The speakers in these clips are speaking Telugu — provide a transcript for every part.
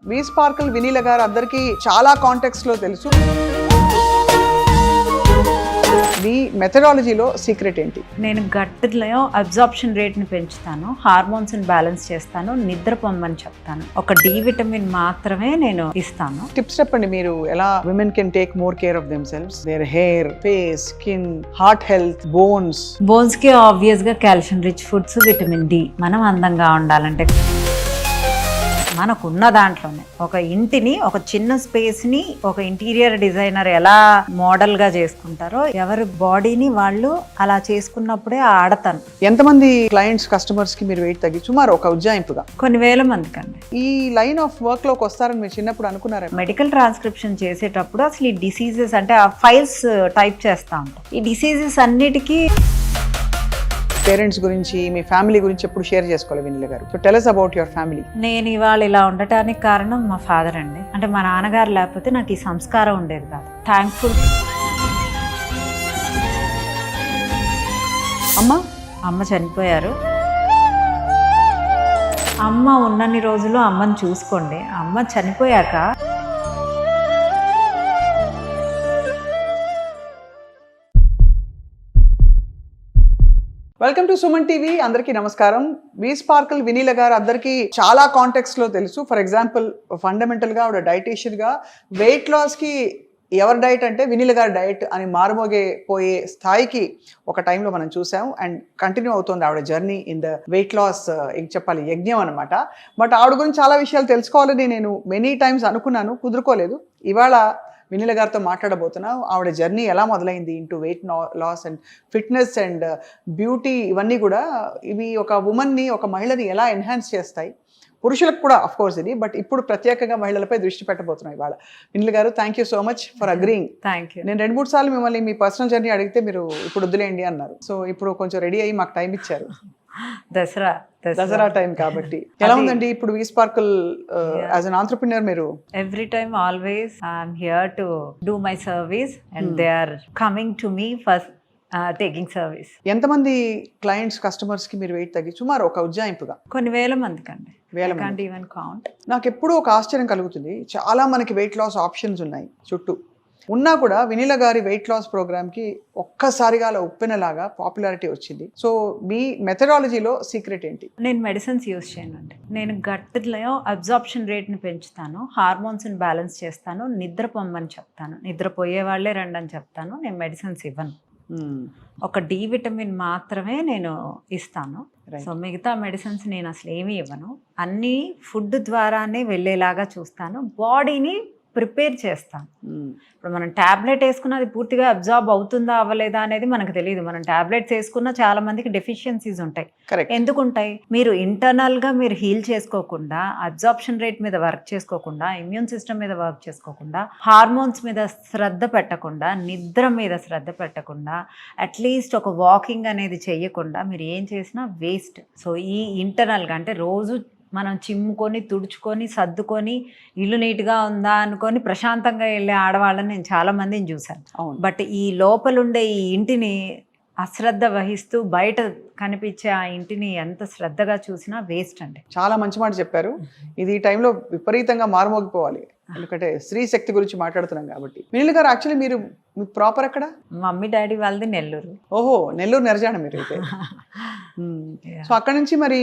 వి స్పార్కల్ వినీల గారు అందరికీ చాలా కాంటెక్స్ట్ లో తెలుసు. మీ మెథడాలజీలో సీక్రెట్ ఏంటి? నేను గట్లో అబ్జార్ప్షన్ రేట్ని పెంచుతాను, హార్మోన్స్ని బ్యాలెన్స్ చేస్తాను, నిద్ర పొమ్మని చెప్తాను. ఒక డి విటమిన్ మాత్రమే నేను ఇస్తాను. టిప్స్ చెప్పండి, మీరు ఎలా women can take more care of themselves, their hair, face, skin, heart health, బోన్స్కి ఆబ్వియస్గా calcium rich foods, vitamin D. మనం అందంగా ఉండాలంటే మనకున్న దాంట్లోనే ఒక ఇంటిని, ఒక చిన్న స్పేస్ని ఒక ఇంటీరియర్ డిజైనర్ ఎలా మోడల్గా చేసుకుంటారో ఎవరి బాడీని వాళ్ళు అలా చేసుకున్నప్పుడే ఆడతాను. ఎంతమంది క్లయింట్స్, కస్టమర్స్ కి మీరు వెయిట్ తగ్గి సుమారు ఒక ఉజ్జాయింపుగా? కొన్ని వేల మందికి అండి. ఈ లైన్ ఆఫ్ వర్క్ లోకి వస్తారని మీరు చిన్నప్పుడు అనుకున్నారా? మెడికల్ ట్రాన్స్క్రిప్షన్ చేసేటప్పుడు అసలు ఈ డిసీజెస్ అంటే ఆ ఫైల్స్ టైప్ చేస్తూ ఉంటాం. ఈ డిసీజెస్ అన్నిటికీ పేరెంట్స్ గురించి, మీ ఫ్యామిలీ గురించి ఎప్పుడు షేర్ చేసుకోవాలి వినీల గారు. So tell us about your family. నేను ఇవాళ ఇలా ఉండటానికి కారణం మా ఫాదర్ అండి. అంటే మా నాన్నగారు లేకపోతే నాకు ఈ సంస్కారం ఉండేది కాదు. థ్యాంక్ఫుల్. అమ్మ చనిపోయారు. అమ్మ ఉన్నన్ని రోజులు అమ్మని చూసుకోండి. అమ్మ చనిపోయాక వెల్కమ్ టు సుమన్ టీవీ. అందరికీ నమస్కారం. వి స్పార్కల్ వినీల గారు అందరికీ చాలా కాంటెక్స్ట్ లో తెలుసు. ఫర్ ఎగ్జాంపుల్ ఫండమెంటల్ గా ఆవిడ డైటీషియన్ గా వెయిట్ లాస్ కి ఎవరి డైట్ అంటే వినీల గారి డైట్ అని మారుమోగే పోయే స్థాయికి ఒక టైంలో మనం చూసాం. అండ్ కంటిన్యూ అవుతుంది ఆవిడ journey in the weight loss చెప్పాలి యజ్ఞం అనమాట. బట్ ఆవిడ గురించి చాలా విషయాలు తెలుసుకోవాలని నేను మెనీ టైమ్స్ అనుకున్నాను, కుదురుకోలేదు. ఇవాళ వినీల గారితో మాట్లాడబోతున్నాం. ఆవిడ జర్నీ ఎలా మొదలైంది into weight loss and fitness and beauty, ఇవన్నీ కూడా ఇవి ఒక ఉమెన్ని, ఒక మహిళని ఎలా ఎన్హాన్స్ చేస్తాయి. పురుషులకు కూడా అఫ్ కోర్స్ ఇది, బట్ ఇప్పుడు ప్రత్యేకంగా మహిళలపై దృష్టి పెట్టబోతున్నాం ఇవాళ. వినీల గారు, thank you so much for agreeing. Thank you. నేను 2-3 సార్లు మిమ్మల్ని మీ పర్సనల్ జర్నీ అడిగితే మీరు ఇప్పుడు వద్దులేండి అన్నారు. సో ఇప్పుడు కొంచెం రెడీ అయ్యి మాకు టైం ఇచ్చారు. దసరా టైం కాబట్టి. ఎలా ఉందండి ఇప్పుడు we sparkle as an entrepreneur? మీరు every time always I'm here to do my service and they are coming to me for taking service. ఎంతమంది క్లయింట్స్, కస్టమర్స్ కి మీరు వెయిట్ తగ్గి సుమారు ఒక ఉజ్జాయింపుగా? కొన్ని వేల మందికి అండి. Even count. నాకు ఎప్పుడూ ఒక ఆశ్చర్యం కలుగుతుంది. చాలా మనకి వెయిట్ లాస్ ఆప్షన్స్ ఉన్నాయి చుట్టూ ఉన్నా కూడా వినీల గారి వెయిట్ లాస్ ప్రోగ్రామ్కి ఒక్కసారిగా అలా ఉప్పెనలాగా పాపులారిటీ వచ్చింది. సో మీ మెథడాలజీలో సీక్రెట్ ఏంటి? నేను మెడిసిన్స్ యూజ్ చేయనండి. నేను గట్లో అబ్జార్ప్షన్ రేట్ని పెంచుతాను, హార్మోన్స్ని బ్యాలెన్స్ చేస్తాను, నిద్ర పొమ్మని చెప్తాను. నిద్రపోయే వాళ్ళే రండి అని చెప్తాను. నేను మెడిసిన్స్ ఇవ్వను. ఒక డి విటమిన్ మాత్రమే నేను ఇస్తాను. సో మిగతా మెడిసిన్స్ నేను అసలు ఏమీ ఇవ్వను. అన్నీ ఫుడ్ ద్వారానే వెళ్ళేలాగా చూస్తాను. బాడీని ప్రిపేర్ చేస్తాను. ఇప్పుడు మనం ట్యాబ్లెట్ వేసుకున్న అది పూర్తిగా అబ్జార్బ్ అవుతుందా అవ్వలేదా అనేది మనకు తెలియదు. మనం ట్యాబ్లెట్స్ వేసుకున్న చాలా మందికి డెఫిషియన్సీస్ ఉంటాయి. ఎందుకుంటాయి? మీరు ఇంటర్నల్గా మీరు హీల్ చేసుకోకుండా, అబ్జార్ప్షన్ రేట్ మీద వర్క్ చేసుకోకుండా, ఇమ్యూన్ సిస్టమ్ మీద వర్క్ చేసుకోకుండా, హార్మోన్స్ మీద శ్రద్ధ పెట్టకుండా, నిద్ర మీద శ్రద్ధ పెట్టకుండా, అట్లీస్ట్ ఒక వాకింగ్ అనేది చెయ్యకుండా మీరు ఏం చేసినా వేస్ట్. సో ఈ ఇంటర్నల్గా అంటే రోజు మనం చిమ్ముకొని, తుడుచుకొని, సర్దుకొని, ఇల్లు నీట్గా ఉందా అనుకొని ప్రశాంతంగా వెళ్ళే ఆడవాళ్ళని నేను చాలామందిని చూశాను. బట్ ఈ లోపలుండే ఈ ఇంటిని అశ్రద్ధ వహిస్తూ బయట కనిపించే ఆ ఇంటిని ఎంత శ్రద్ధగా చూసినా వేస్ట్ అండి. చాలా మంచి మాట చెప్పారు. ఇది ఈ టైంలో విపరీతంగా మారుమోగిపోవాలి, ఎందుకంటే స్త్రీ శక్తి గురించి మాట్లాడుతున్నాం కాబట్టి. వినీల గారు, యాక్చువల్లీ మీరు ప్రాపర్ ఎక్కడ? మమ్మీ డాడీ వాళ్ళది నెల్లూరు. ఓహో, నెల్లూరు నెరజాన మీరు అయితే. సో అక్కడ నుంచి మరి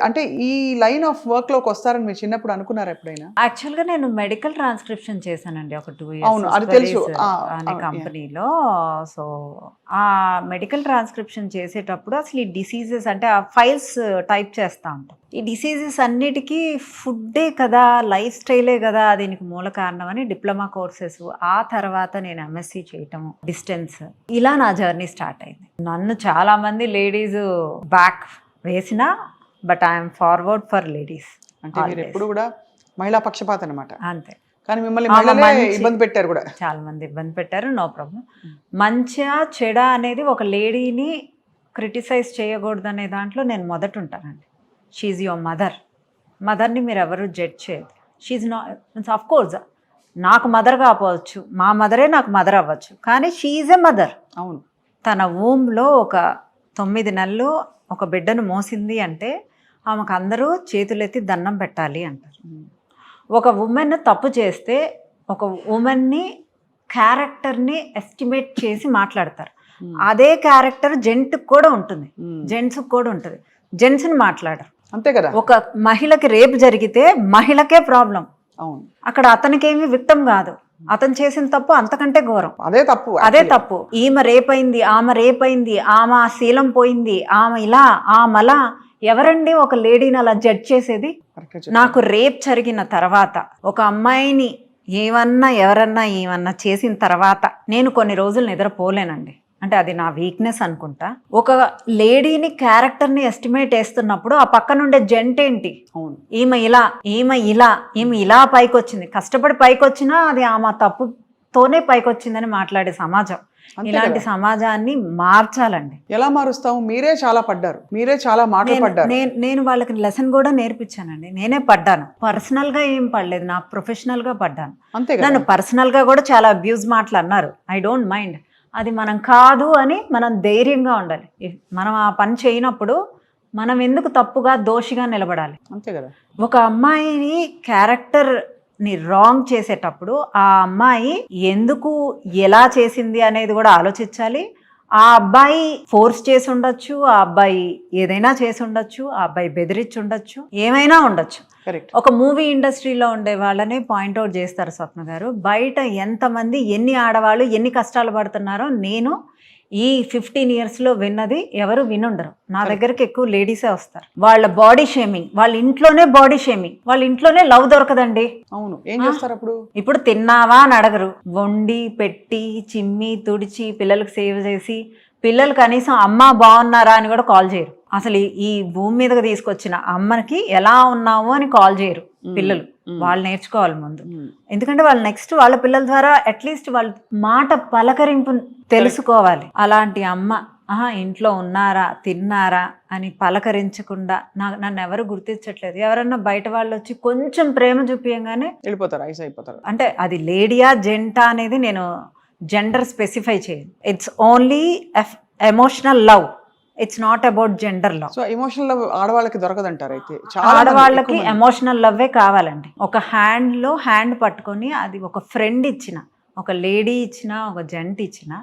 అంటే ఈ లైన్ ఆఫ్ వర్క్ లోకి వస్తారని మీరు చిన్నప్పుడు అనుకున్నారా ఎప్పుడైనా? యాక్చువల్గా నేను మెడికల్ ట్రాన్స్క్రిప్షన్ చేశానండి ఒక 2 years. అవును, అది తెలుసు. అనే కంపెనీలో. సో ఆ మెడికల్ ట్రాన్స్క్రిప్షన్ చేసేటప్పుడు అసలు ఈ డిసీజెస్ అంటే ఆ ఫైల్స్ టైప్ చేస్తూ ఉంటాం. ఈ డిసీజెస్ అన్నిటికీ ఫుడ్డే కదా, లైఫ్ స్టైలే కదా దీనికి మూల కారణం అని డిప్లొమా కోర్సెస్, ఆ తర్వాత నేను ఎంఎస్సి చేయటము, డిస్టెన్స్, ఇలా నా జర్నీ స్టార్ట్ అయింది. నన్ను చాలా మంది లేడీస్ బ్యాక్ వేసినా, but I'm forward for ladies. అంటే మీరు ఎప్పుడు కూడా మహిళా పక్షపాత అనమాట. అంతే. కానీ మిమ్మల్ని ఇబ్బంది పెట్టారు కూడా, చాలా మంది ఇబ్బంది పెట్టారు. No problem. మంచిగా చెడా అనేది ఒక లేడీని క్రిటిసైజ్ చేయకూడదు అనే దాంట్లో నేను మొదట ఉంటానండి. షీఈ్ యువర్ మదర్ని మీరు ఎవరు జడ్జ్ చేయదు. షీఈ్ నాట్, ఆఫ్ కోర్స్ నాకు మదర్ కావచ్చు, మా మదరే నాకు మదర్ అవ్వచ్చు, కానీ షీఈ్ ఎ మదర్. అవును. తన వూమ్లో ఒక 9 నెలలు ఒక బిడ్డను మోసింది అంటే ఆమెకు అందరూ చేతులెత్తి దండం పెట్టాలి అంటారు. ఒక ఉమెన్ తప్పు చేస్తే ఒక ఉమెన్ని క్యారెక్టర్ని ఎస్టిమేట్ చేసి మాట్లాడతారు. అదే క్యారెక్టర్ జెంట్కి కూడా ఉంటుంది, జెంట్స్కి కూడా ఉంటుంది. జెంట్స్ని మాట్లాడరు. అంతే కదా. ఒక మహిళకి రేపు జరిగితే మహిళకే ప్రాబ్లం. అవును, అక్కడ అతనికేమి విక్టమ్ కాదు, అతను చేసిన తప్పు అంతకంటే ఘోరం. అదే తప్పు, అదే తప్పు. ఈమె రేపైంది, ఆమె రేపైంది, ఆమె శీలం పోయింది, ఆమె ఇలా ఆమెలా. ఎవరండి ఒక లేడీని అలా జడ్జ్ చేసేది? నాకు రేప్ జరిగిన తర్వాత ఒక అమ్మాయిని ఎవరన్నా ఏమన్నా చేసిన తర్వాత నేను కొన్ని రోజులు నిద్రపోలేనండి. అంటే అది నా వీక్నెస్ అనుకుంటా. ఒక లేడీని క్యారెక్టర్ని ఎస్టిమేట్ వేస్తున్నప్పుడు ఆ పక్కన ఉండే జెంట్ ఏంటి, ఈమె ఇలా పైకి వచ్చింది, కష్టపడి పైకి వచ్చినా అది ఆమె తప్పుతోనే పైకి వచ్చిందని మాట్లాడే సమాజం. ఇలాంటి సమాజాన్ని మార్చాలండి. ఎలా మారుస్తాము? మీరే చాలా పడ్డారు, మీరే చాలా మాటలు పడ్డారు. నేను వాళ్ళకి లెసన్ కూడా నేర్పించానండి. నేనే పడ్డాను, పర్సనల్ గా ఏం పడలేదు, నా ప్రొఫెషనల్ గా పడ్డాను. నన్ను పర్సనల్ గా కూడా చాలా అబ్యూజ్ మాటలు అన్నారు. I don't mind. అది మనం కాదు అని మనం ధైర్యంగా ఉండాలి. మనం ఆ పని చేయనప్పుడు మనం ఎందుకు తప్పుగా దోషిగా నిలబడాలి? అంతే కదా. ఒక అమ్మాయిని క్యారెక్టర్ని రాంగ్ చేసేటప్పుడు ఆ అమ్మాయి ఎందుకు ఎలా చేసింది అనేది కూడా ఆలోచించాలి. ఆ అబ్బాయి ఫోర్స్ చేసి ఉండొచ్చు, ఆ అబ్బాయి ఏదైనా చేసి ఉండొచ్చు, ఆ అబ్బాయి బెదిరించి ఉండొచ్చు, ఏమైనా ఉండొచ్చు. ఒక మూవీ ఇండస్ట్రీలో ఉండే వాళ్ళని పాయింట్అవుట్ చేస్తారు స్వప్న గారు. బయట ఎంతమంది ఎన్ని ఆడవాళ్ళు ఎన్ని కష్టాలు పడుతున్నారో నేను ఈ 15 yearsలో విన్నది ఎవరు వినుండరు. నా దగ్గరికి ఎక్కువ లేడీసే వస్తారు. వాళ్ళ బాడీ షేమింగ్, వాళ్ళ ఇంట్లోనే బాడీ షేమింగ్, వాళ్ళ ఇంట్లోనే లవ్ దొరకదండి. అవును, ఏం చేస్తారు అప్పుడు? ఇప్పుడు తిన్నావా అని అడగరు. వండి పెట్టి చిమ్మి తుడిచి పిల్లలకు సేవ్ చేసి, పిల్లలు కనీసం అమ్మ బాగున్నారా అని కూడా కాల్ చేయరు. అసలు ఈ భూమి మీదకి తీసుకొచ్చిన అమ్మకి ఎలా ఉన్నాము అని కాల్ చేయరు పిల్లలు. వాళ్ళు నేర్చుకోవాలి ముందు. ఎందుకంటే వాళ్ళు నెక్స్ట్ వాళ్ళ పిల్లల ద్వారా అట్లీస్ట్ వాళ్ళ మాట పలకరింపు తెలుసుకోవాలి. అలాంటి అమ్మ ఇంట్లో ఉన్నారా తిన్నారా అని పలకరించకుండా నన్ను ఎవరు గుర్తించట్లేదు. ఎవరన్నా బయట వాళ్ళు వచ్చి కొంచెం ప్రేమ చూపించగానే వెళ్ళిపోతారు, ఐస్ అయిపోతారు. అంటే అది లేడీయా జెంటా అనేది నేను జెండర్ స్పెసిఫై చేయను. It's only emotional love, it's not about gender love. So emotional love ఆడవాళ్ళకి దొరకదంటారు. అయితే ఆడవాళ్ళకి ఎమోషనల్ లవ్వే కావాలండి. ఒక హ్యాండ్లో హ్యాండ్ పట్టుకొని అది ఒక ఫ్రెండ్ ఇచ్చిన, ఒక లేడీ ఇచ్చిన, ఒక జెంట్ ఇచ్చిన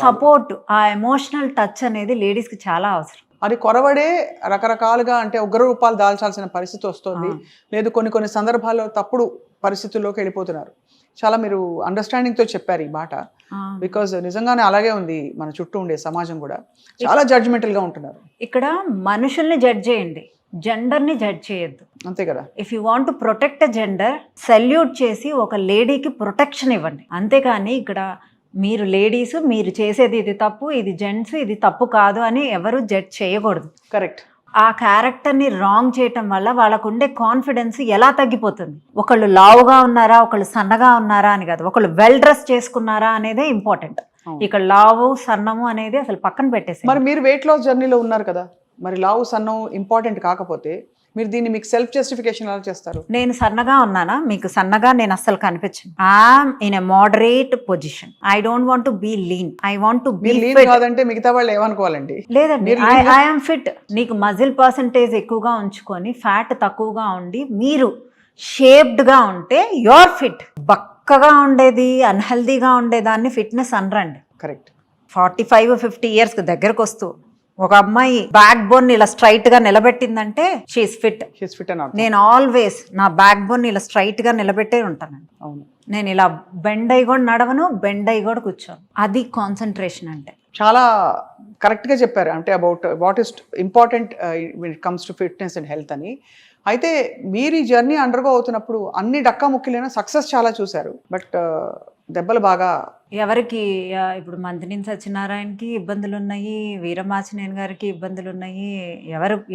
సపోర్ట్, ఆ ఎమోషనల్ టచ్ అనేది లేడీస్కి చాలా అవసరం. అది కొరవడే రకరకాలుగా అంటే ఉగ్ర రూపాలు దాల్చాల్సిన పరిస్థితి వస్తుంది. లేదు కొన్ని సందర్భాల్లో తప్పుడు పరిస్థితుల్లోకి వెళ్ళిపోతున్నారు. చాలా మీరు అండర్స్టాండింగ్తో చెప్పారు ఈ మాట. బికాజ్ నిజంగానే అలాగే ఉంది మన చుట్టూ ఉండే సమాజం కూడా చాలా జడ్జ్మెంటల్గా ఉంటున్నారు. ఇక్కడ మనుషుల్ని జడ్జ్ చేయండి, జెండర్ని జడ్జ్ చేయొద్దు. అంతే కదా. If you want to protect a gender, salute చేసి ఒక లేడీకి ప్రొటెక్షన్ ఇవ్వండి. అంతేకాని ఇక్కడ మీరు లేడీస్ మీరు చేసేది ఇది తప్పు, ఇది జెంట్స్ ఇది తప్పు కాదు అని ఎవరు జడ్జ్ చేయకూడదు. కరెక్ట్. ఆ క్యారెక్టర్ని రాంగ్ చేయటం వల్ల వాళ్ళకు ఉండే కాన్ఫిడెన్స్ ఎలా తగ్గిపోతుంది. ఒకళ్ళు లావుగా ఉన్నారా, ఒకళ్ళు సన్నగా ఉన్నారా అని కాదు, ఒకళ్ళు వెల్ డ్రెస్ చేసుకున్నారా అనేదే ఇంపార్టెంట్. ఇక్కడ లావు సన్నము అనేది అసలు పక్కన పెట్టేసి. మరి మీరు వెయిట్ లాస్ జర్నీలో ఉన్నారు కదా, మరి లావు సన్నం ఇంపార్టెంట్ కాకపోతే మీరు దీన్ని మీకు సెల్ఫ్ జస్టిఫికేషన్ ఎలా చేస్తారు? నేను సన్నగా ఉన్నానా? మీకు సన్నగా నేను అస్సలు కనిపించను. I'm in a moderate position. I don't want to be lean, I want to be lean. కాదంటే మిగతా వాళ్ళు ఏమనుకోవాలండి? లేదండి, ఐఎమ్ ఫిట్. నీకు మజిల్ పర్సంటేజ్ ఎక్కువగా ఉంచుకొని ఫ్యాట్ తక్కువగా ఉండి మీరు షేప్డ్గా ఉంటే యువర్ ఫిట్. బక్కగా ఉండేది అన్హెల్దీగా ఉండేదాన్ని ఫిట్నెస్ అనరండి. కరెక్ట్. 45-50 years దగ్గరకు వస్తూ ఒక అమ్మాయి బ్యాక్ బోన్ ఇలా స్ట్రైట్ గా నిలబెట్టిందంటే షీఈస్ ఫిట్. నేను ఆల్వేస్ నా బ్యాక్ బోన్ ఇలా స్ట్రైట్ గా నిలబెట్టే ఉంటానండి. అవును. నేను ఇలా బెండ్ అయ్యి కూడా నడవను, బెండ్ అయ్యి కూడా కూర్చోను. అది కాన్సన్ట్రేషన్ అంటే. చాలా కరెక్ట్గా చెప్పారు. అంటే about what is important when it comes to fitness and health అని. అయితే మీరు ఈ జర్నీ అండర్గో అవుతున్నప్పుడు అన్ని డక్కా ముక్కిలైనా సక్సెస్ చాలా చూశారు. బట్ దెబ్బలు బాగా ఎవరికి ఇప్పుడు మంత్రిని సత్యనారాయణకి ఇబ్బందులు ఉన్నాయి, వీరమాచినేని గారికి ఇబ్బందులు ఉన్నాయి.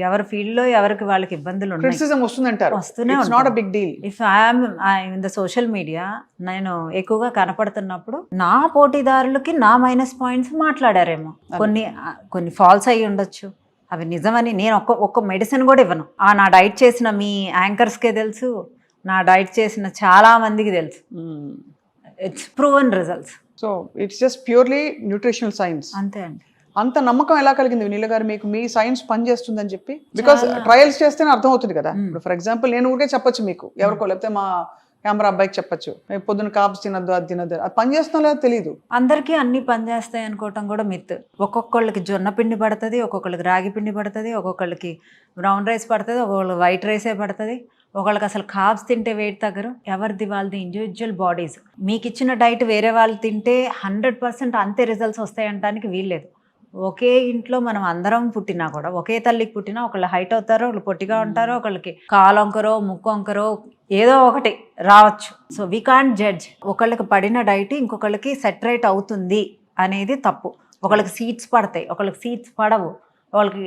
ఎవరి ఫీల్డ్లో ఎవరికి వాళ్ళకి ఇబ్బందులు ఉన్నాయి. క్రిటిసిజం వస్తుందంటారు. వస్తూనే ఉంటుంది. If I'm in the social media నేను ఎక్కువగా కనపడుతున్నప్పుడు నా పోటీదారులకి నా మైనస్ పాయింట్స్ మాట్లాడారేమో, కొన్ని ఫాల్స్ అయ్యి ఉండొచ్చు. అవి నిజమని నేను ఒక్క మెడిసిన్ కూడా ఇవ్వను. నా డైట్ చేసిన మీ యాంకర్స్కే తెలుసు, నా డైట్ చేసిన చాలా మందికి తెలుసు. It's proven results. So it's just purely nutritional science. అంతే అండి. అంత నమ్మకం ఎలా కలిగింది వినీల గారు మీకు మీ సైన్స్ పనిచేస్తుందని చెప్పి? బికాస్ ట్రయల్స్ చేస్తేనే అర్థం అవుతుంది కదా. ఇప్పుడు ఫర్ ఎగ్జాంపుల్ నేను ఊరికే చెప్పొచ్చు మీకు ఎవరికో, లేకపోతే మా కెమెరా అబ్బాయికి చెప్పొచ్చు పొద్దున్న కాప్స్ తినద్దు, అది తినద్దు, అది పని చేస్తున్నా లేదో తెలియదు. అందరికీ అన్ని పని చేస్తాయి అనుకోవటం కూడా మిత్. ఒక్కొక్కళ్ళకి జొన్న పిండి పడుతుంది, ఒక్కొక్కళ్ళకి రాగి పిండి పడుతుంది, ఒక్కొక్కళ్ళకి బ్రౌన్ రైస్ పడుతుంది, ఒక్కొక్కళ్ళకి వైట్ రైసే పడుతుంది, ఒకళ్ళకి అసలు కార్బ్స్ తింటే వెయిట్ తగ్గరు. ఎవరిది వాళ్ళది ఇండివిజువల్ బాడీస్. మీకు ఇచ్చిన డైట్ వేరే వాళ్ళు తింటే 100% అంతే రిజల్ట్స్ వస్తాయంటానికి వీల్లేదు. ఒకే ఇంట్లో మనం అందరం పుట్టినా కూడా, ఒకే తల్లికి పుట్టినా ఒకళ్ళు హైట్ అవుతారో, ఒకళ్ళు పొట్టిగా ఉంటారో, ఒకళ్ళకి కాలు వంకరో ముక్కు వంకరో ఏదో ఒకటి రావచ్చు. So we can't judge. ఒకళ్ళకి పడిన డైట్ ఇంకొకళ్ళకి సెటరేట్ అవుతుంది అనేది తప్పు. ఒకళ్ళకి సీడ్స్ పడతాయి, ఒకళ్ళకి సీడ్స్ పడవు. వాళ్ళకి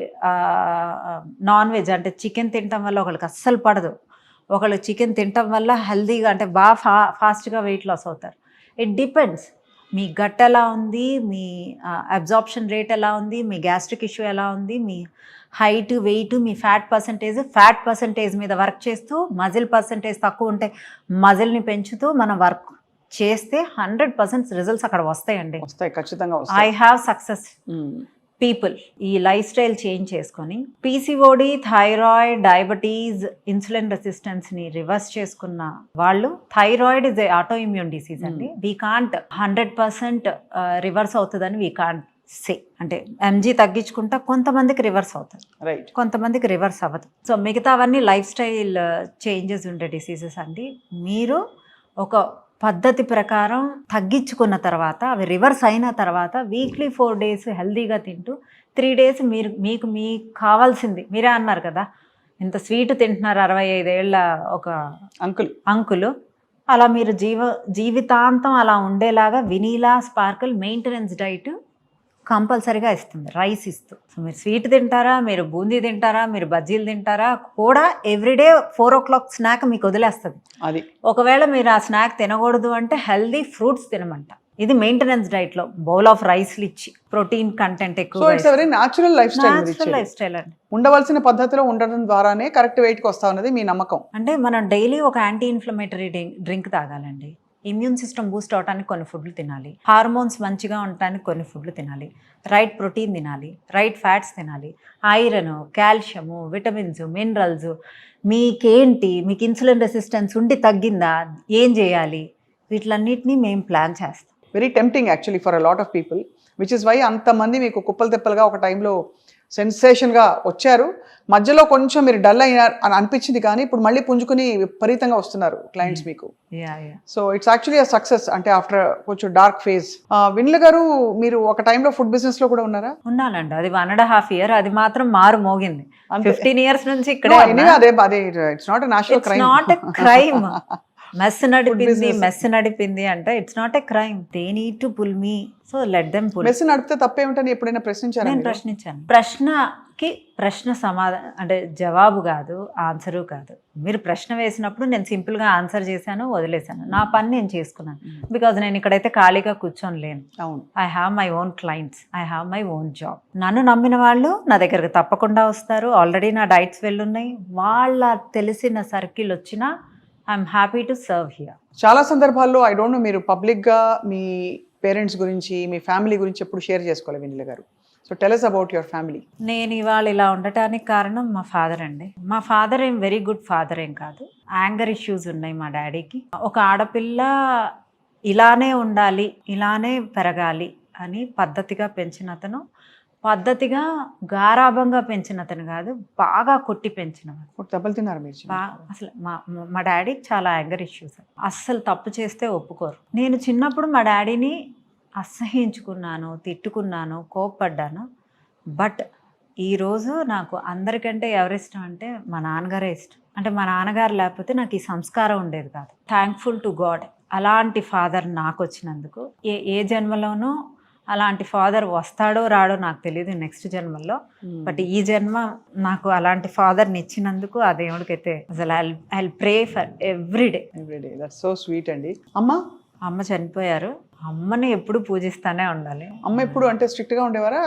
నాన్ వెజ్ అంటే చికెన్ తినటం వల్ల ఒకళ్ళకి అస్సలు పడదు. ఒకళ్ళు చికెన్ తినటం వల్ల హెల్తీగా అంటే బాగా ఫాస్ట్గా వెయిట్ లాస్ అవుతారు. It depends. మీ గట్ ఎలా ఉంది, మీ అబ్జార్ప్షన్ రేట్ ఎలా ఉంది, మీ గ్యాస్ట్రిక్ ఇష్యూ ఎలా ఉంది, మీ హైట్, వెయిట్, మీ ఫ్యాట్ పర్సంటేజ్ మీద వర్క్ చేస్తూ, మజిల్ పర్సంటేజ్ తక్కువ ఉంటే మజిల్ని పెంచుతూ మనం వర్క్ చేస్తే 100% రిజల్ట్స్ అక్కడ వస్తాయండి. వస్తాయి, ఖచ్చితంగా. ఐ హ్యావ్ సక్సెస్ పీపుల్ ఈ లైఫ్ స్టైల్ చేంజ్ చేసుకొని పీసీఓడి, థైరాయిడ్, డయాబెటీస్, ఇన్సులిన్ రెసిస్టెన్స్ని రివర్స్ చేసుకున్న వాళ్ళు. Thyroid is a autoimmune disease అండి. వీ కాంట్ 100% రివర్స్ అవుతుందని వీ కాంట్ సే. అంటే ఎంజీ తగ్గించుకుంటా కొంతమందికి రివర్స్ అవుతుంది, రైట్, కొంతమందికి రివర్స్ అవ్వదు. సో మిగతావన్నీ లైఫ్ స్టైల్ చేంజెస్ ఉండే డిసీజెస్ అండి. మీరు ఒక పద్ధతి ప్రకారం తగ్గించుకున్న తర్వాత, అవి రివర్స్ అయిన తర్వాత వీక్లీ 4 days హెల్దీగా తింటూ 3 days మీకు కావాల్సింది, మీరే అన్నారు కదా ఇంత స్వీట్ తింటున్నారు 65 ఏళ్ళ ఒక అంకులు, అలా మీరు జీవితాంతం అలా ఉండేలాగా వినీలా స్పార్కిల్ మెయింటెనెన్స్ డైట్ కంపల్సరీగా ఇస్తుంది, రైస్ ఇస్తూ. సో మీరు స్వీట్ తింటారా, మీరు బూందీ తింటారా, మీరు బజ్జీలు తింటారా కూడా ఎవ్రీడే 4 o'clock స్నాక్ మీకు వదిలేస్తుంది. అది ఒకవేళ మీరు ఆ స్నాక్ తినకూడదు అంటే హెల్దీ ఫ్రూట్స్ తినమంట. ఇది మెయింటెనెన్స్ డైట్ లో బౌల్ ఆఫ్ రైస్లు ఇచ్చి ప్రోటీన్ కంటెంట్ ఎక్కువ. న్యాచురల్ లైఫ్ స్టైల్ అండి. ఉండవలసిన పద్ధతిలో ఉండడం ద్వారానే కరెక్ట్ వెయిట్ కి వస్తా ఉన్నది మీ నమ్మకం. అంటే మనం డైలీ ఒక యాంటీ ఇన్ఫ్లమేటరీ డ్రింక్ తాగాలండి. ఇమ్యూన్ సిస్టమ్ బూస్ట్ అవడానికి కొన్ని ఫుడ్లు తినాలి, హార్మోన్స్ మంచిగా ఉండటానికి కొన్ని ఫుడ్లు తినాలి, రైట్ ప్రోటీన్ తినాలి, రైట్ ఫ్యాట్స్ తినాలి, ఐరన్, కాల్షియము, విటమిన్స్, మినరల్స్. మీకు ఇన్సులిన్ రెసిస్టెన్స్ ఉండి తగ్గిందా, ఏం చేయాలి, వీటిలన్నిటినీ మేము ప్లాన్ చేస్తాం. Very tempting actually for a lot of people, which is why అంతమంది మీకు కుప్పలు తెప్పలుగా ఒక టైంలో సెన్సేషన్గా వచ్చారు. మధ్యలో కొంచెం మీరు డల్ అయ్యారు అని అనిపించింది, కానీ ఇప్పుడు మళ్ళీ పుంజుకుని విపరీతంగా వస్తున్నారు క్లయింట్స్ మీకు. So it's actually a success అంటే ఆఫ్టర్ కొంచెం డార్క్ ఫేజ్. వినీల గారు, మీరు ఒక టైంలో ఫుడ్ బిజినెస్ లో కూడా ఉన్నారా? ఉన్నానండి, అది 1.5 years. అది మాత్రం మారు మోగింది. 15 years నుంచి ఇక్కడ. అదే it's not a national crime. Not a crime. Mess నడిపింది అంటే it's not a crime. They need to pull me, so let them pull. Mess నడిపితే తప్పేమిటని ఎప్పుడైనా ప్రశ్నించారా? నేను ప్రశ్నించాను. ప్రశ్న సమాధానం అంటే జవాబు కాదు, ఆన్సరు కాదు. మీరు ప్రశ్న వేసినప్పుడు నేను సింపుల్గా ఆన్సర్ చేశాను, వదిలేశాను. నా పని నేను చేసుకున్నాను. బికాజ్ నేను ఇక్కడైతే ఖాళీగా కూర్చొని లేను. I have my own clients, I have my own job. నన్ను నమ్మిన వాళ్ళు నా దగ్గరకు తప్పకుండా వస్తారు. ఆల్రెడీ నా డైట్స్ వెళ్ళున్నాయి. వాళ్ళ తెలిసిన సర్కిల్ వచ్చినా I'm happy to serve here. చాలా సందర్భాల్లో ఐ డోంట్ నో, మీరు పబ్లిక్గా మీ పేరెంట్స్ గురించి, మీ ఫ్యామిలీ గురించి ఎప్పుడు షేర్ చేసుకోవాలి వినీల గారు. So tell us about your family. నేను ఇవాళ ఇలా ఉండటానికి కారణం మా ఫాదర్ అండి. మా ఫాదర్ ఏం వెరీ గుడ్ ఫాదర్ ఏం కాదు. యాంగర్ ఇష్యూస్ ఉన్నాయి మా డాడీకి. ఒక ఆడపిల్ల ఇలానే ఉండాలి, ఇలానే పెరగాలి అని పద్ధతిగా పెంచిన అతను, పద్ధతిగా గారాభంగా పెంచిన అతను కాదు, బాగా కొట్టి పెంచిన. దెబ్బలు తిన్నారు మీరు? అసలు మా డాడీకి చాలా యాంగర్ ఇష్యూస్. అస్సలు తప్పు చేస్తే ఒప్పుకోరు. నేను చిన్నప్పుడు మా డాడీని అసహించుకున్నాను, తిట్టుకున్నాను, కోప్పడ్డాను. బట్ ఈరోజు నాకు అందరికంటే ఎవరిష్టం అంటే మా నాన్నగారే ఇష్టం. అంటే మా నాన్నగారు లేకపోతే నాకు ఈ సంస్కారం ఉండేది కాదు. థ్యాంక్ఫుల్ టు గాడ్ అలాంటి ఫాదర్ నాకు వచ్చినందుకు. ఏ జన్మలోనూ అలాంటి ఫాదర్ వస్తాడో రాడో నాకు తెలియదు నెక్స్ట్ జన్మల్లో. బట్ ఈ జన్మ నాకు అలాంటి ఫాదర్ని ఇచ్చినందుకు ఆ దేవుడికైతే అసలు I pray for everyday. That's so sweet అండి. అమ్మా, అమ్మ చనిపోయారు. అమ్మని ఎప్పుడు పూజిస్తానే ఉండాలి. అమ్మ ఎప్పుడు అంటే స్ట్రిక్ట్ గా ఉండేవారా?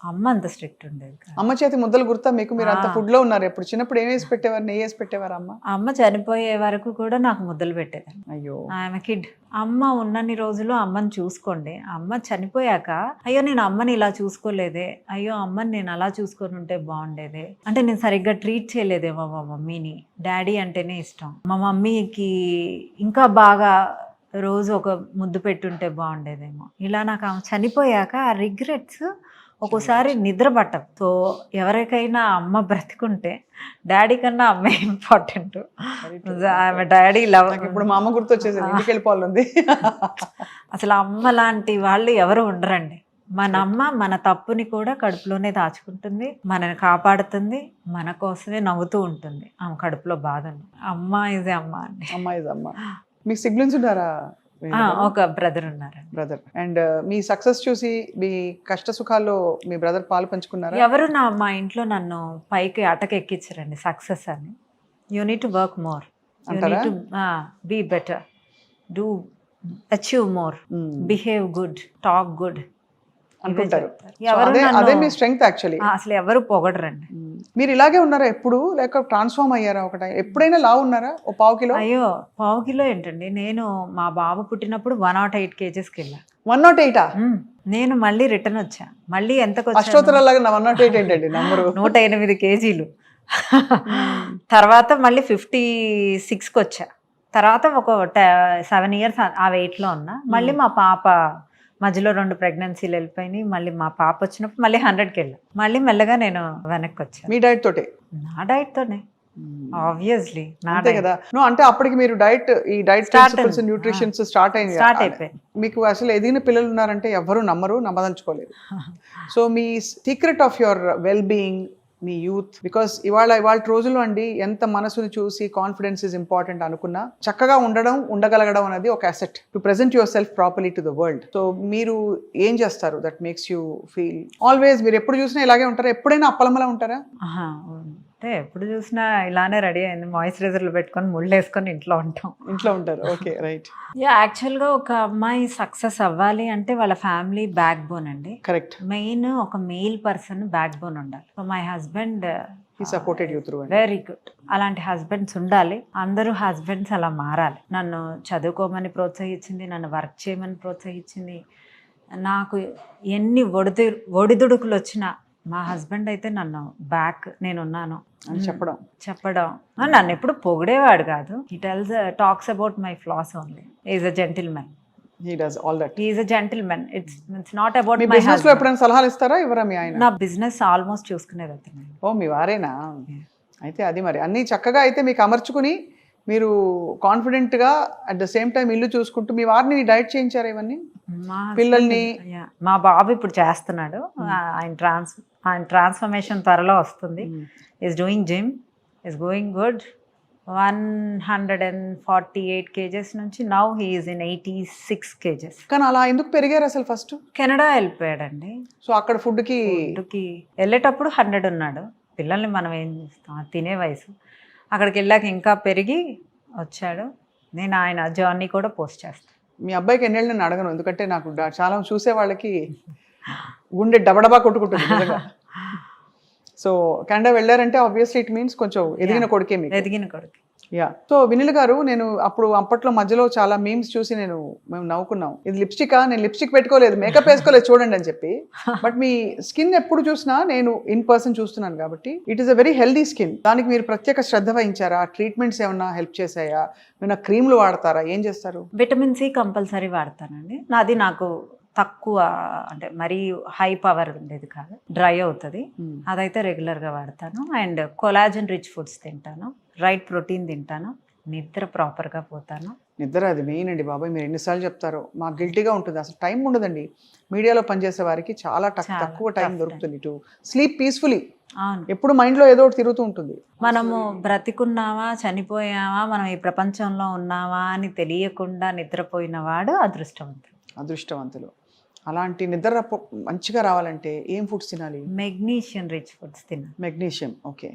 అమ్మ అంత స్ట్రిక్ట్ ఉండేది కాదు. అమ్మ చేతి ముద్దలు గుర్తా మీకు? మీరు అంత ఫుడ్ లో ఉన్నారు. ఎప్పుడు చిన్నప్పుడు ఏం వేసి పెట్టేవారు? నెయ్యి వేసి పెట్టేవారు అమ్మ? అమ్మ చనిపోయే వరకు కూడా నాకు ముద్దలు పెట్టేదాన్ని. అయ్యో. ఆమె కిడ్. అమ్మ ఉన్నన్ని రోజులు అమ్మని చూసుకోండి. అమ్మ చనిపోయాక అయ్యో నేను అమ్మని ఇలా చూసుకోలేదే, అయ్యో అమ్మని నేను అలా చూసుకొని ఉంటే బాగుండేదే, అంటే నేను సరిగ్గా ట్రీట్ చేయలేదేమో మా మమ్మీని. డాడీ అంటేనే ఇష్టం. మా మమ్మీకి ఇంకా బాగా రోజు ఒక ముద్దు పెట్టుంటే బాగుండేదేమో. ఇలా నాకు ఆమె చనిపోయాక ఆ రిగ్రెట్స్ ఒక్కోసారి నిద్ర పట్టదు. సో ఎవరికైనా అమ్మ బ్రతికుంటే డాడీ కన్నా అమ్మే ఇంపార్టెంట్. ఆమె డాడీ లవ్. ఇప్పుడు మా అమ్మ గుర్తొచ్చేసింది, ఇంటికి వెళ్ళిపోవాలి. అసలు అమ్మ లాంటి వాళ్ళు ఎవరు ఉండరండి. మన అమ్మ మన తప్పుని కూడా కడుపులోనే దాచుకుంటుంది, మనని కాపాడుతుంది, మన కోసమే నవ్వుతూ ఉంటుంది ఆమె కడుపులో బాధను. అమ్మ ఇదే అమ్మ అండి. అమ్మ ఇదే అమ్మ. మీకు సిబ్లింగ్స్ ఉన్నారా? ఒక బ్రదర్ ఉన్నారండి. బ్రదర్. అండ్ మీ సక్సెస్ చూసి మీ కష్ట సుఖాల్లో మీ బ్రదర్ పాలు పంచుకున్నారా? ఎవరు మా ఇంట్లో నన్ను పైకి అటకెక్కించారండి సక్సెస్ అని. You need to work more, you need to be better, do achieve more, behave good, talk good అంటుంటారు. అదే మీ స్ట్రెంగ్త్ యాక్చువల్లీ. అసలు ఎవరు పొగడరండి. మీరు ఇలాగే ఉన్నారా ఎప్పుడు, లేక ట్రాన్స్ఫార్మ్ అయ్యారా? ఒక టైం ఎప్పుడైనా లావు ఉన్నారా? ఓ పావు కిలో? అయ్యో పావు కిలో ఏంటండి, నేను మా బాబు పుట్టినప్పుడు 108 kgs వెళ్ళా. 108? నేను మళ్ళీ రిటర్న్ వచ్చా. మళ్ళీ ఎంతకు వచ్చా? అష్టోత్తరాలాగా 108 ఏంటండి నంబరు? 108 kgs. తర్వాత మళ్ళీ 56కి వచ్చా. తర్వాత ఒక 7 years ఆ వెయిట్లో ఉన్నా. మళ్ళీ మా పాప మధ్యలో 2 ప్రెగ్నెన్సీలు వెళ్ళిపోయినాయి. మళ్ళీ మా పాప వచ్చినప్పుడు మళ్ళీ 100కి వెళ్ళా. మళ్ళీ మెల్లగా నేను వెనక్కి వచ్చాను. మీ డైట్ తోటే? నా డైట్ తోనే ఆబ్వియస్లీ. అంతే కదా. అంటే అప్పటికి మీరు ఈ డైట్ ప్రిన్సిపల్స్, న్యూట్రిషన్స్ స్టార్ట్ అయిపోయింది. మీకు అసలు ఎదిగిన పిల్లలు ఉన్నారంటే ఎవరు నమ్మదలుచుకోలేదు. సో మీ secret of your well being, మీ యూత్, బికాస్ ఇవాళ రోజుల్లో అండి ఎంత మనసుని చూసి కాన్ఫిడెన్స్ ఇస్ ఇంపార్టెంట్ అనుకున్నా, చక్కగా ఉండగలగడం అనేది ఒక asset to present your self properly to the world. So మీరు ఏం చేస్తారు that makes you feel always? మీరు ఎప్పుడు చూసినా ఇలాగే ఉంటారా? ఎప్పుడైనా అప్పలమలా ఉంటారా? అంటే ఎప్పుడు చూసినా ఇలానే రెడీ అయింది, మాయిశ్చరైజర్లు పెట్టుకొని ముళ్ళు వేసుకొని ఇంట్లో ఉంటారు. Okay, right. యాక్చువల్గా ఒక అమ్మాయి సక్సెస్ అవ్వాలి అంటే వాళ్ళ ఫ్యామిలీ బ్యాక్ బోన్ అండి. కరెక్ట్. మెయిన్ ఒక మేల్ పర్సన్ బ్యాక్ బోన్ ఉండాలి. So my husband supported you through. Very good. అలాంటి హస్బెండ్స్ ఉండాలి. అందరూ హస్బెండ్స్ అలా మారాలి. నన్ను చదువుకోమని ప్రోత్సహించింది, నన్ను వర్క్ చేయమని ప్రోత్సహించింది. నాకు ఎన్ని ఒడిదుడుకులు వచ్చినా మా హస్బెండ్ అయితే నన్ను నేనున్నాను అని చెప్పడం. నన్ను ఎప్పుడు పొగిడేవాడు కాదు. He talks about my flaws only. Is a gentleman. He does all that. He is a gentleman. It's not about my business husband. లో ఎప్పుడైనా సలహాలు ఇస్తారా? ఎవరా మీ ఆయన? నా బిజినెస్ ఆల్మోస్ట్ చూసుకునేది అతను. ఓ, మీ వారేనా? అయితే అది మరి అన్నీ చక్కగా అయితే మీకు అమర్చుకుని మీరు కాన్ఫిడెంట్గా అట్ ద సేమ్ టైం ఇల్లు చూసుకుంటూ మీ వారిని డైట్ చేయించారు ఇవన్నీ పిల్లల్ని? మా బాబు ఇప్పుడు చేస్తున్నాడు. ఆయన ట్రాన్స్ఫర్మేషన్ త్వరలో వస్తుంది. Is doing gym, is going good. 148 kgs నుంచి now he is in 86 kgs. కానీ అలా ఎందుకు పెరిగారు అసలు? First Canada వెళ్ళిపోయాడండి. సో అక్కడ ఫుడ్కి వెళ్ళేటప్పుడు 100 ఉన్నాడు. పిల్లల్ని మనం ఏం చేస్తాం, తినే వయసు. అక్కడికి వెళ్ళాక ఇంకా పెరిగి వచ్చాడు. నేను ఆయన జర్నీ కూడా పోస్ట్ చేస్తాను. మీ అబ్బాయికి ఎన్నేళ్ళు నేను అడగను, ఎందుకంటే నాకు చాలా చూసే వాళ్ళకి గుండె డబడబా కొట్టుకుంటుంది నిజంగా. సో కెనడా వెళ్ళారంటే ఆబ్వియస్లీ ఇట్ మీన్స్ కొంచెం ఎదిగిన కొడుకే మీకు. ఎదిగిన కొడుకు. యా. సో వినిల్ గారు, నేను అప్పట్లో మధ్యలో చాలా మీమ్స్ చూసి మేము నవ్వుకున్నాం. ఇది లిప్స్టిక్, నేను లిప్స్టిక్ పెట్టుకోలేదు, మేకప్ వేసుకోలేదు చూడండి అని చెప్పి. బట్ మీ స్కిన్ ఎప్పుడు చూసినా నేను ఇన్ పర్సన్ చూస్తున్నాను కాబట్టి it is a very healthy skin. దానికి మీరు ప్రత్యేక శ్రద్ధ వహించారా? ట్రీట్మెంట్స్ ఏమన్నా హెల్ప్ చేశాయా? ఏమైనా క్రీమ్లు వాడతారా? ఏం చేస్తారు? విటమిన్ సి కంపల్సరీ వాడతానండి. నాకు తక్కువ, అంటే మరీ హై పవర్ ఉండేది కాదు, డ్రై అవుతుంది. అదైతే రెగ్యులర్గా వాడతాను. అండ్ కొలాజన్ రిచ్ ఫుడ్స్ తింటాను, రైట్ ప్రోటీన్ తింటాను, నిద్ర ప్రాపర్గా పోతాను. నిద్ర అది మెయిన్ అండి బాబాయ్. మీరు ఎన్నిసార్లు చెప్తారో మాకు గిల్టీగా ఉంటుంది. అసలు టైం ఉండదండి. మీడియాలో పనిచేసే వారికి చాలా తక్కువ టైం దొరుకుతుంది టు స్లీప్ పీస్ఫుల్లీ. ఎప్పుడు మైండ్లో ఏదో ఒకటి తిరుగుతూ ఉంటుంది. మనము బ్రతికున్నావా చనిపోయావా, మనం ఈ ప్రపంచంలో ఉన్నావా అని తెలియకుండా నిద్రపోయిన వాడు అదృష్టవంతులు. అలాంటి నిద్ర మంచిగా రావాలంటే ఏం ఫుడ్స్ తినాలి? మెగ్నీషియం రిచ్ ఫుడ్స్ తినాలి. Magnesium, okay.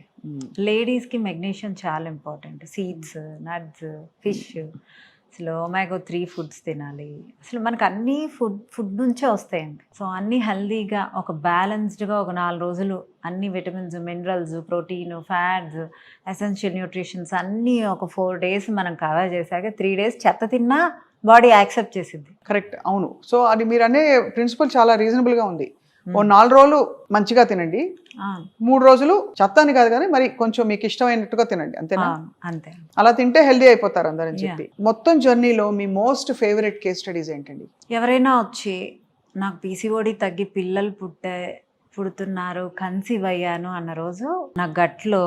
లేడీస్కి మెగ్నీషియం చాలా ఇంపార్టెంట్. సీడ్స్, నట్స్, ఫిష్, అసలు ఒమేగా 3 ఫుడ్స్ తినాలి. అసలు మనకు అన్నీ ఫుడ్ నుంచే వస్తాయండి. సో అన్నీ హెల్దీగా ఒక బ్యాలెన్స్డ్గా ఒక 4 రోజులు అన్ని vitamins, minerals, protein, fats, essential nutritions అన్నీ ఒక 4 డేస్ మనం కవర్ చేశాక 3 డేస్ చెత్త తిన్నా బాడీ యాక్సెప్ట్ చేసిద్ది. కరెక్ట్, అవును. సో అది మీరు అనే ప్రిన్సిపల్ చాలా రీజనబుల్గా ఉంది. ఓ 4 రోజులు మంచిగా తినండి, 3 రోజులు చెత్త అని కాదు కానీ మరి కొంచెం మీకు ఇష్టమైనట్టుగా తినండి, అంతేనా? అంతే. అలా తింటే హెల్దీ అయిపోతారు అందరని చెప్పి. మొత్తం జర్నీలో మీ మోస్ట్ ఫేవరెట్ కేస్ స్టడీస్ ఏంటండి? ఎవరైనా వచ్చి నాకు పీసీఓడి తగ్గి పిల్లలు పుడుతున్నారు, కన్సీవ్ అయ్యాను అన్న రోజు నా గట్లో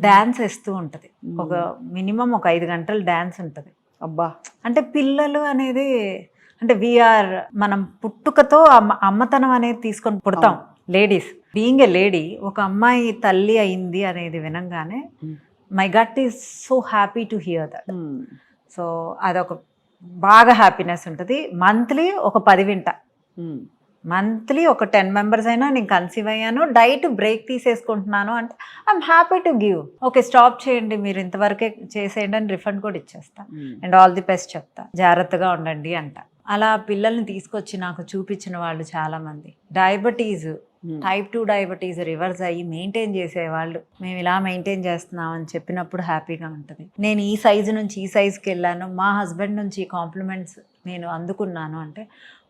డ్యాన్స్ వేస్తూ ఉంటుంది. ఒక మినిమం ఒక 5 గంటలు డ్యాన్స్ ఉంటుంది. అబ్బా, అంటే పిల్లలు అనేది అంటే వీఆర్ మనం పుట్టుకతో అమ్మతనం అనేది తీసుకొని పుడతాం. లేడీస్ బీయింగ్ ఏ లేడీ, ఒక అమ్మాయి తల్లి అయింది అనేది వినంగానే my gut is so happy to hear that. So అదొక బాగా హ్యాపీనెస్ ఉంటుంది. మంత్లీ ఒక 10 వింటా, మంత్లీ ఒక 10 మెంబర్స్ అయినా నేను కన్సీవ్ అయ్యాను, డైట్ బ్రేక్ తీసేసుకుంటున్నాను అంటే I'm happy to give. Okay stop చేయండి, మీరు ఇంతవరకే చేసేయండి అని రిఫండ్ కూడా ఇచ్చేస్తా అండ్ ఆల్ ది బెస్ట్ చెప్తా, జాగ్రత్తగా ఉండండి అంట. అలా పిల్లల్ని తీసుకొచ్చి నాకు చూపించిన వాళ్ళు చాలామంది డయాబెటీస్, టైప్ 2 డయాబెటీస్ రివర్స్ అయ్యి మెయింటైన్ చేసేవాళ్ళు, మేము ఇలా మెయింటైన్ చేస్తున్నాం అని చెప్పినప్పుడు హ్యాపీగా ఉంటుంది. నేను ఈ సైజు నుంచి ఈ సైజుకి వెళ్ళాను, మా హస్బెండ్ నుంచి కాంప్లిమెంట్స్ నేను అందుకున్నాను అంటే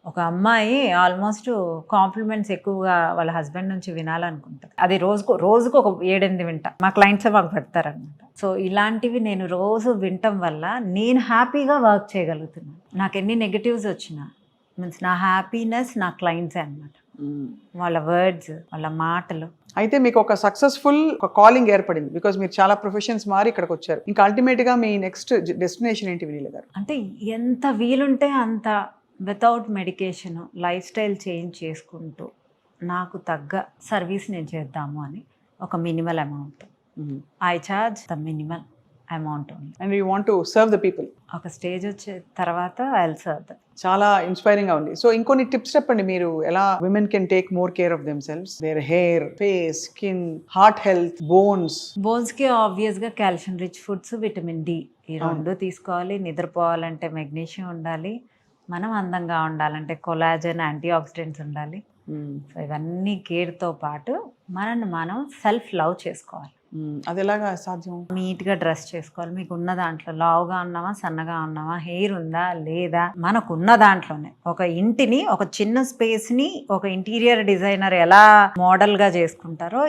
ఒక అమ్మాయి ఆల్మోస్ట్ కాంప్లిమెంట్స్ ఎక్కువగా వాళ్ళ హస్బెండ్ నుంచి వినాలనుకుంటుంది. అది రోజుకు ఒక 7-8 వింటా, మా క్లయింట్సే మాకు పెడతారనమాట. సో ఇలాంటివి నేను రోజు వినటం వల్ల నేను హ్యాపీగా వర్క్ చేయగలుగుతున్నాను. నాకు ఎన్ని నెగటివ్స్ వచ్చినా మీన్స్ నా హ్యాపీనెస్ నా క్లయింట్సే అనమాట, వాళ్ళ వర్డ్స్, వాళ్ళ మాటలు. అయితే మీకు ఒక సక్సెస్ఫుల్ ఒక కాలింగ్ ఏర్పడింది బికాజ్ మీరు చాలా ప్రొఫెషన్స్ మారి ఇక్కడికి వచ్చారు. ఇంకా అల్టిమేట్గా మీ నెక్స్ట్ డెస్టినేషన్ ఏంటి వినీల గారు? అంటే ఎంత వీలుంటే అంత without medication life style change చేసుకుంటూ నాకు తగ్గ సర్వీస్ నేను చేద్దాము అని ఒక minimal amount. I charge the minimal amount only and you want to serve the people. ఒక స్టేజ్ వచ్చే తర్వాత ఐ విల్ సర్వ్ దట్. చాలా ఇన్స్పైరింగ్ గా ఉంది. సో ఇంకొన్ని టిప్స్ చెప్పండి మీరు, ఎలా women can take more care of them selves, there hair, face, skin, heart health, bones కి ఆబ్వియస్ గా calcium rich foods, vitamin D ఈ రెండు తీసుకోవాలి. నిద్రపోవాలంటే మెగ్నీషియం ఉండాలి, మనం అందంగా ఉండాలంటే కొలాజన్, యాంటీ ఆక్సిడెంట్స్ ఉండాలి. సో ఇవన్నీ కేర్తో పాటు మనల్ని మనం సెల్ఫ్ లవ్ చేసుకోవాలి. అది ఎలాగా సాధ్యం? నీట్గా డ్రెస్ చేసుకోవాలి. మీకు ఉన్న దాంట్లో లావుగా ఉన్నామా, సన్నగా ఉన్నామా, హెయిర్ ఉందా లేదా, మనకున్న దాంట్లోనే ఒక ఇంటిని, ఒక చిన్న స్పేస్ని ఒక ఇంటీరియర్ డిజైనర్ ఎలా మోడల్గా చేసుకుంటారో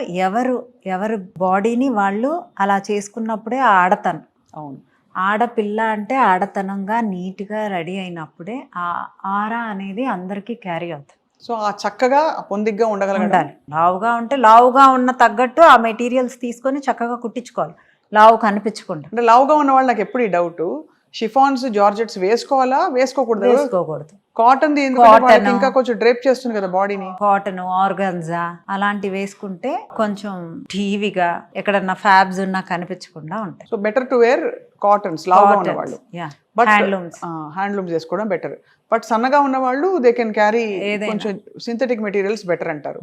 ఎవరు బాడీని వాళ్ళు అలా చేసుకున్నప్పుడే ఆడతనం. అవును, ఆడపిల్ల అంటే ఆడతనంగా నీట్గా రెడీ అయినప్పుడే ఆ ఆరా అనేది అందరికీ క్యారీ అవుతుంది. సో ఆ చక్కగా పొందిగ్గా ఉండగలగాలి. లావుగా ఉంటే లావుగా ఉన్న తగ్గట్టు ఆ మెటీరియల్స్ తీసుకొని చక్కగా కుట్టించుకోవాలి, లావు కనిపించకుండా. అంటే లావుగా ఉన్న వాళ్ళు నాకు ఎప్పుడు ఈ డౌట్, షిఫాన్స్, జార్జెట్స్ వేసుకోవాలా వేసుకోకూడదు? కాటన్ ఇంకా కొంచెం డ్రేప్ చేస్తుంది కదా బాడీని. కాటన్, ఆర్గన్జా అలాంటివి వేసుకుంటే కొంచెం టీవీగా ఎక్కడన్నా ఫ్యాబ్స్ ఉన్నా కనిపించకుండా ఉంటాయి. So better to wear cottons, లావుగా ఉన్న వాళ్ళు. బట్ హ్యాండ్లూమ్స్ వేసుకోవడం బెటర్. బట్ సన్నగా ఉన్న వాళ్ళు దే కెన్ క్యారీ కొంచెం సింథటిక్ మెటీరియల్స్ బెటర్ అంటారు.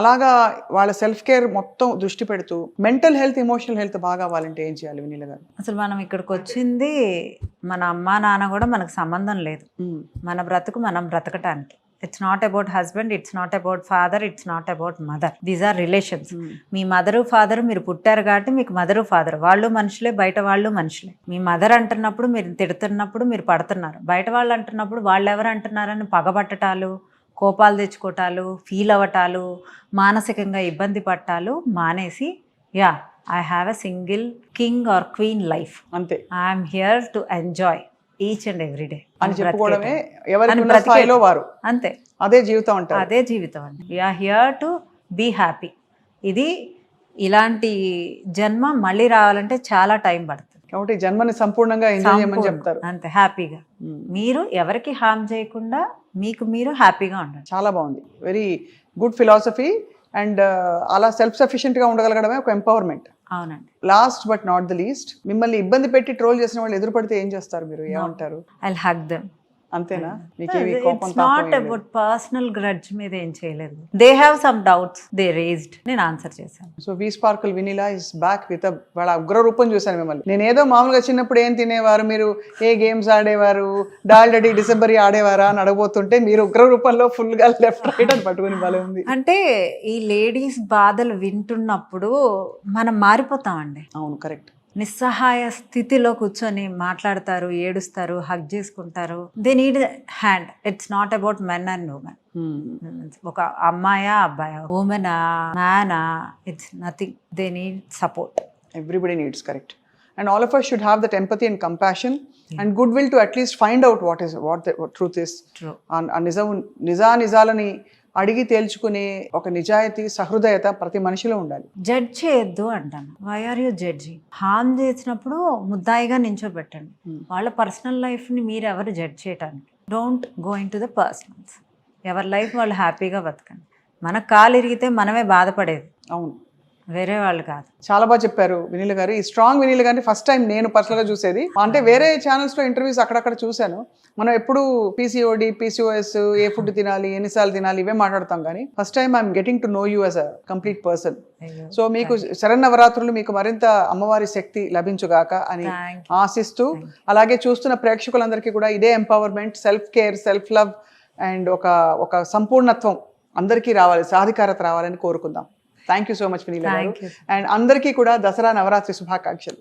అలాగా వాళ్ళ సెల్ఫ్ కేర్ మొత్తం దృష్టి పెడుతూ మెంటల్ హెల్త్, ఎమోషనల్ హెల్త్ బాగా అవ్వాలంటే ఏం చేయాలి వినీల గారు? అసలు మనం ఇక్కడికి వచ్చింది మన అమ్మా నాన్న కూడా మనకు సంబంధం లేదు, మన బ్రతుకు మనం బ్రతకటానికి. It's not about husband, it's not about father, it's not about mother. These are relations. మీ మదరు ఫాదరు మీరు పుట్టారు కాబట్టి మీకు మదరు ఫాదర్, వాళ్ళు మనుషులే, బయట వాళ్ళు మనుషులే. మీ మదర్ అంటున్నప్పుడు మీరు తిడుతున్నప్పుడు మీరు పడుతున్నారు, బయట వాళ్ళు అంటున్నప్పుడు వాళ్ళు ఎవరు అంటున్నారని పగబట్టటాలు, కోపాలు తెచ్చుకోవటాలు, ఫీల్ అవ్వటాలు, మానసికంగా ఇబ్బంది పట్టాలు మానేసి yeah I have a single king or queen life, అంతే. I'm here to enjoy each and every day అని చెప్పుకోవడమే ఎవరి స్థాయిలో వారు. అంతే, అదే జీవితం అంటారు. అదే జీవితం అండి. We are here to be happy. ఇది ఇలాంటి జన్మ మళ్ళీ రావాలంటే చాలా టైం పడుతుంది కాబట్టి జన్మని సంపూర్ణంగా ఎంజాయ్ చేయమని చెప్తారు. అంతే, హ్యాపీగా మీరు ఎవరికి హార్మ్ చేయకుండా మీకు మీరు హ్యాపీగా ఉండండి. చాలా బాగుంది, వెరీ గుడ్ ఫిలాసఫీ. అండ్ అలా సెల్ఫ్ సఫిషియెంట్ గా ఉండగలగడమే ఒక ఎంపవర్మెంట్. అవునండి. Last but not the least, మిమ్మల్ని ఇబ్బంది పెట్టి ట్రోల్ చేసిన వాళ్ళు ఎదురుపడితే ఏం చేస్తారు మీరు, ఏమంటారు? I will hug them. అంతేనా? మీకేమి కోపం ఇట్స్ తాపం నాట్ ఏం లేదు? అబౌట్ పర్సనల్ గ్రడ్జ్ మీద ఏం చేయలేదు. They have some doubts, they raised, నేను ఆన్సర్ చేశాను. So we sparkle Vineela is back with వాళ్ళ ఉగ్ర రూపం చూశాను మిమ్మల్ని. నేను ఏదో మామూలుగా చిన్నప్పుడు ఏం తినేవారు, మీరు ఏ గేమ్స్ ఆడేవారు, డాల్డీ డిసెంబరీ ఆడేవారా అని అడగబోతుంటే మీరు ఉగ్ర రూపంలో ఫుల్ గా లెఫ్ట్ రైట్ అని పట్టుకుని భలే ఉంది. అంటే ఈ లేడీస్ బాధలు వింటున్నప్పుడు మనం మారిపోతామండి. అవును, కరెక్ట్. నిస్సహాయ స్థితిలో కూర్చొని మాట్లాడతారు, ఏడుస్తారు, హగ్ చేసుకుంటారు. They need hand. It's not about men and women. ఒక అమ్మాయా అబ్బాయా, ఉమెనా మ్యానా, it's nothing. They need support. Everybody needs, correct. And all of us should have that empathy and compassion and goodwill to at least find out what truth is. True. నిజాలని అడిగి తేల్చుకునే ఒక నిజాయితీ, సహృదయత ప్రతి మనిషిలో ఉండాలి. జడ్జ్ చేయొద్దు అంటాను. Why are you judging? Harm చేసినప్పుడు ముద్దాయిగా నించోబెట్టండి. వాళ్ళ పర్సనల్ లైఫ్ని మీరు ఎవరు జడ్జ్ చేయటానికి? Don't go in to the personals. ఎవరి లైఫ్ వాళ్ళు హ్యాపీగా బతకండి. మనకు కాలు ఇరిగితే మనమే బాధపడేది, అవును, వేరే వాళ్ళు కాదు. చాలా బాగా చెప్పారు వినీల గారు. ఈ స్ట్రాంగ్ వినీల గారిని ఫస్ట్ టైం నేను పర్సనల్గా చూసేది. అంటే వేరే ఛానల్స్లో ఇంటర్వ్యూస్ అక్కడక్కడ చూశాను. మనం ఎప్పుడు పీసీఓడి, పీసీఓఎస్, ఏ ఫుడ్ తినాలి, ఎన్నిసార్లు తినాలి, ఇవే మాట్లాడతాం. కానీ first time I'm getting to know you as a complete person. So మీకు శరన్నవరాత్రులు మీకు మరింత అమ్మవారి శక్తి లభించుగాక అని Thank ఆశిస్తూ, అలాగే చూస్తున్న ప్రేక్షకులందరికీ కూడా ఇదే empowerment, self care, self love and ఒక సంపూర్ణత్వం అందరికీ రావాలి, సాధికారత రావాలని కోరుకుందాం. థ్యాంక్ యూ సో మచ్ వినీల గారు. Thank you. అండ్ అందరికీ కూడా దసరా నవరాత్రి శుభాకాంక్షలు.